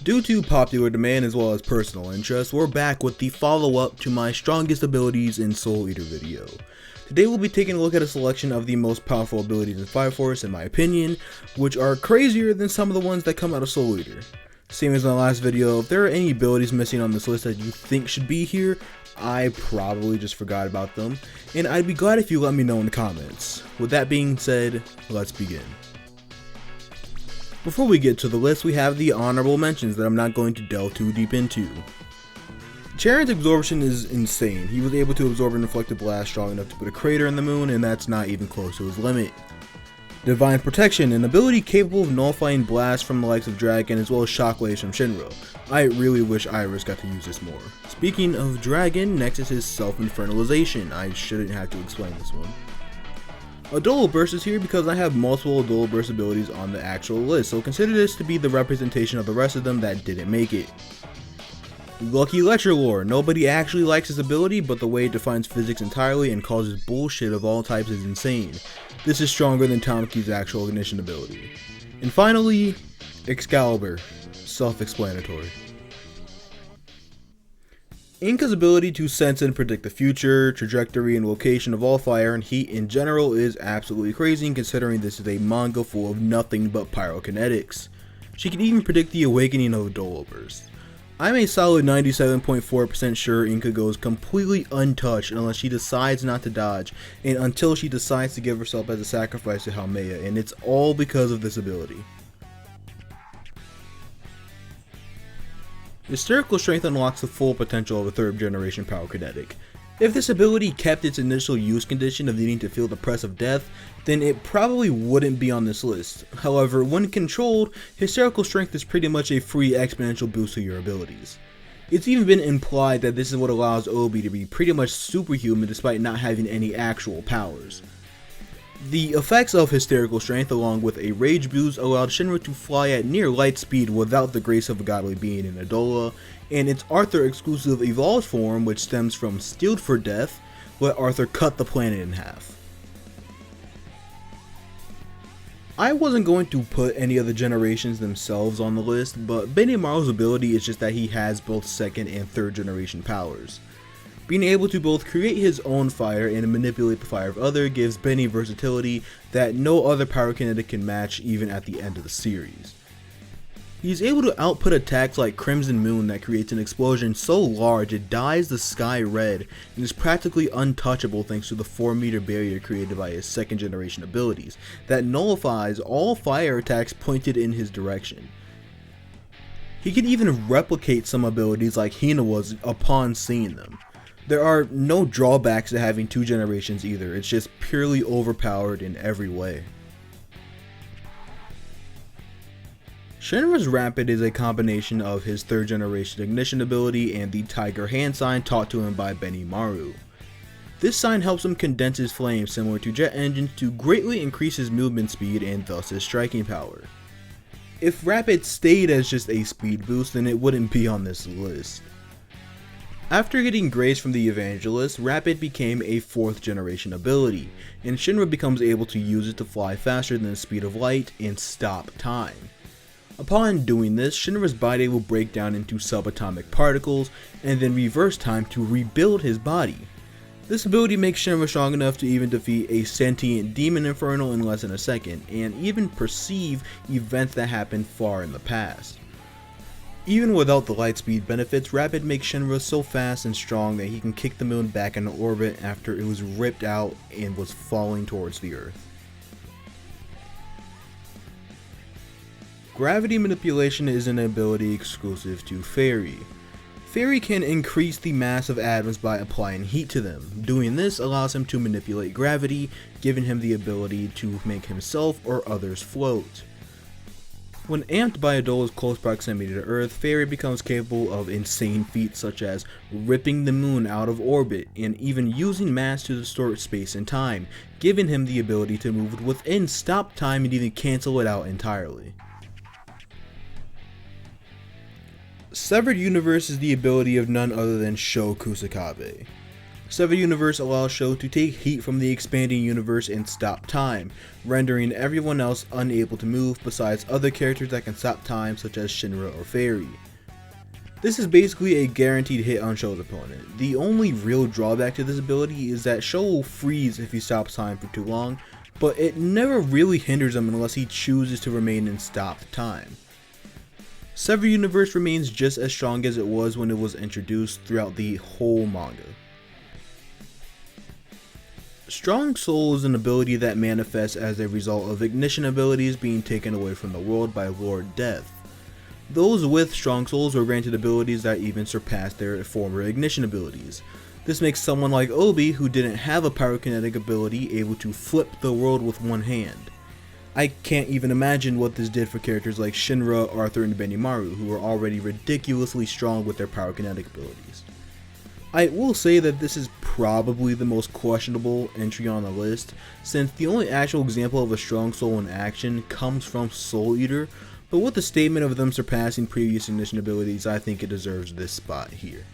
Due to popular demand as well as personal interest, we're back with the follow-up to my strongest abilities in Soul Eater video. Today we'll be taking a look at a selection of the most powerful abilities in Fire Force in my opinion, which are crazier than some of the ones that come out of Soul Eater. Same as my last video, if there are any abilities missing on this list that you think should be here, I probably just forgot about them, and I'd be glad if you let me know in the comments. With that being said, let's begin. Before we get to the list, we have the honorable mentions that I'm not going to delve too deep into. Charon's absorption is insane. He was able to absorb an reflected blast strong enough to put a crater in the moon, and that's not even close to his limit. Divine Protection, an ability capable of nullifying blasts from the likes of Dragon as well as shockwaves from Shinra. I really wish Iris got to use this more. Speaking of Dragon, next is his Self-Infernalization. I shouldn't have to explain this one. Adolo Burst is here because I have multiple Adolo Burst abilities on the actual list, so consider this to be the representation of the rest of them that didn't make it. Lucky Lecture Lore. Nobody actually likes his ability, but the way it defines physics entirely and causes bullshit of all types is insane. This is stronger than Tamaki's actual ignition ability. And finally, Excalibur. Self-explanatory. Inka's ability to sense and predict the future, trajectory, and location of all fire and heat in general is absolutely crazy considering this is a manga full of nothing but pyrokinetics. She can even predict the awakening of Adolo Burst. I'm a solid 97.4% sure Inka goes completely untouched unless she decides not to dodge and until she decides to give herself as a sacrifice to Haumea, and it's all because of this ability. Hysterical Strength unlocks the full potential of a 3rd generation pyrokinetic. If this ability kept its initial use condition of needing to feel the press of death, then it probably wouldn't be on this list. However, when controlled, Hysterical Strength is pretty much a free exponential boost to your abilities. It's even been implied that this is what allows Obi to be pretty much superhuman despite not having any actual powers. The effects of Hysterical Strength along with a Rage boost allowed Shinra to fly at near light speed without the grace of a godly being in Adola, and its Arthur exclusive evolved form, which stems from Steeled for Death, let Arthur cut the planet in half. I wasn't going to put any of the generations themselves on the list, but Benimaru's ability is just that he has both 2nd and 3rd generation powers. Being able to both create his own fire and manipulate the fire of others gives Benny versatility that no other pyrokinetic can match even at the end of the series. He's able to output attacks like Crimson Moon that creates an explosion so large it dyes the sky red and is practically untouchable thanks to the 4-meter barrier created by his 2nd generation abilities that nullifies all fire attacks pointed in his direction. He can even replicate some abilities like Hinawa's upon seeing them. There are no drawbacks to having 2 generations either, it's just purely overpowered in every way. Shinra's Rapid is a combination of his 3rd generation ignition ability and the Tiger Hand sign taught to him by Benimaru. This sign helps him condense his flames similar to jet engines to greatly increase his movement speed and thus his striking power. If Rapid stayed as just a speed boost, then it wouldn't be on this list. After getting grace from the Evangelist, Rapid became a 4th generation ability, and Shinra becomes able to use it to fly faster than the speed of light and stop time. Upon doing this, Shinra's body will break down into subatomic particles and then reverse time to rebuild his body. This ability makes Shinra strong enough to even defeat a sentient demon infernal in less than a second, and even perceive events that happened far in the past. Even without the light speed benefits, Rapid makes Shinra so fast and strong that he can kick the moon back into orbit after it was ripped out and was falling towards the Earth. Gravity Manipulation is an ability exclusive to Fairy. Fairy can increase the mass of atoms by applying heat to them. Doing this allows him to manipulate gravity, giving him the ability to make himself or others float. When amped by Adola's close proximity to Earth, Fairy becomes capable of insane feats such as ripping the moon out of orbit and even using mass to distort space and time, giving him the ability to move within stop time and even cancel it out entirely. Severed Universe is the ability of none other than Sho Kusakabe. Sever Universe allows Sho to take heat from the expanding universe and stop time, rendering everyone else unable to move besides other characters that can stop time such as Shinra or Fairy. This is basically a guaranteed hit on Sho's opponent. The only real drawback to this ability is that Sho will freeze if he stops time for too long, but it never really hinders him unless he chooses to remain in stopped time. Sever Universe remains just as strong as it was when it was introduced throughout the whole manga. Strong Soul is an ability that manifests as a result of ignition abilities being taken away from the world by Lord Death. Those with Strong Souls were granted abilities that even surpassed their former ignition abilities. This makes someone like Obi, who didn't have a pyrokinetic ability, able to flip the world with one hand. I can't even imagine what this did for characters like Shinra, Arthur, and Benimaru, who were already ridiculously strong with their pyrokinetic abilities. I will say that this is probably the most questionable entry on the list, since the only actual example of a Strong Soul in action comes from Soul Eater, but with the statement of them surpassing previous ignition abilities, I think it deserves this spot here.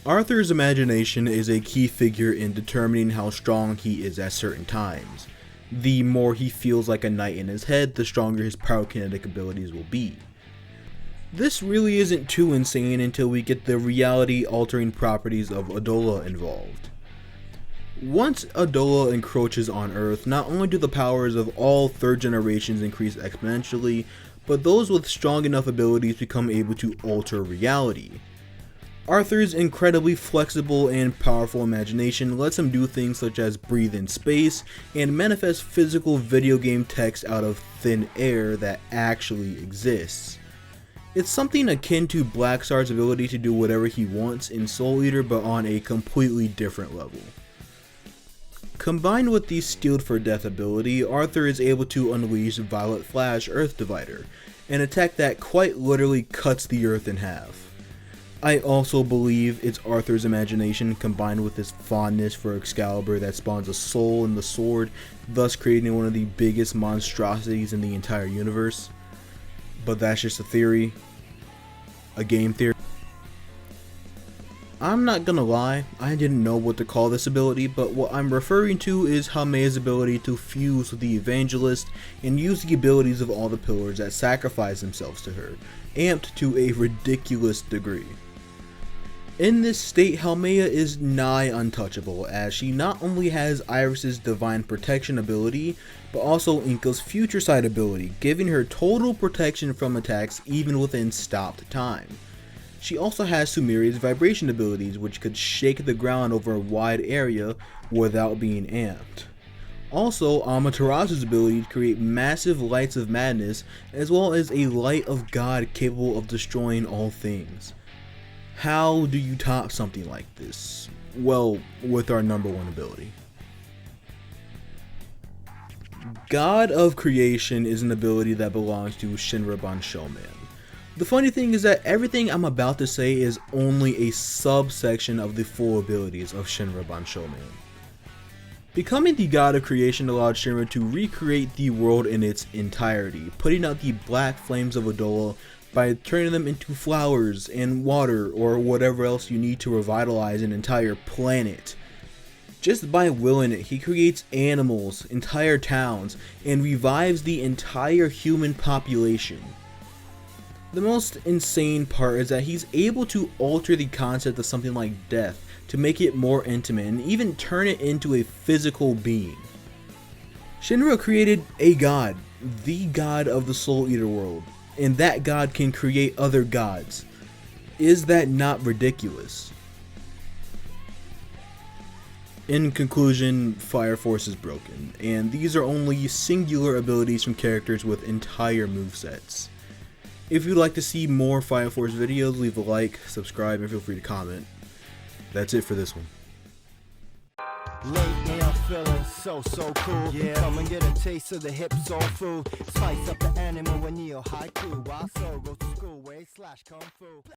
Arthur's imagination is a key figure in determining how strong he is at certain times. The more he feels like a knight in his head, the stronger his pyrokinetic abilities will be. This really isn't too insane until we get the reality-altering properties of Adola involved. Once Adola encroaches on Earth, not only do the powers of all third generations increase exponentially, but those with strong enough abilities become able to alter reality. Arthur's incredibly flexible and powerful imagination lets him do things such as breathe in space and manifest physical video game text out of thin air that actually exists. It's something akin to Blackstar's ability to do whatever he wants in Soul Eater, but on a completely different level. Combined with the Steeled for Death ability, Arthur is able to unleash Violet Flash Earth Divider, an attack that quite literally cuts the Earth in half. I also believe it's Arthur's imagination combined with his fondness for Excalibur that spawns a soul in the sword, thus creating one of the biggest monstrosities in the entire universe. But that's just a theory, a game theory. I'm not gonna lie, I didn't know what to call this ability, but what I'm referring to is Hame's ability to fuse with the Evangelist and use the abilities of all the pillars that sacrifice themselves to her, amped to a ridiculous degree. In this state, Haumea is nigh untouchable, as she not only has Iris's Divine Protection ability, but also Inka's Future Sight ability, giving her total protection from attacks even within stopped time. She also has Sumeria's Vibration abilities, which could shake the ground over a wide area without being amped. Also, Amaterasu's ability to create massive lights of madness, as well as a light of God capable of destroying all things. How do you top something like this? Well, with our number one ability. God of Creation is an ability that belongs to Shinra Banshouman. The funny thing is that everything I'm about to say is only a subsection of the full abilities of Shinra Banshouman. Becoming the God of Creation allowed Shinra to recreate the world in its entirety, putting out the black flames of Adola by turning them into flowers and water or whatever else you need to revitalize an entire planet. Just by willing it, he creates animals, entire towns, and revives the entire human population. The most insane part is that he's able to alter the concept of something like death to make it more intimate and even turn it into a physical being. Shinra created a god, the god of the Soul Eater world, and that god can create other gods. Is that not ridiculous? In conclusion, Fire Force is broken, and these are only singular abilities from characters with entire movesets. If you'd like to see more Fire Force videos, leave a like, subscribe, and feel free to comment. That's it for this one. Lately I'm feeling so cool. Yeah. Come and get a taste of the hip soul food. Spice up the animal when Neo haiku. While soul goes to school, way slash kung fu.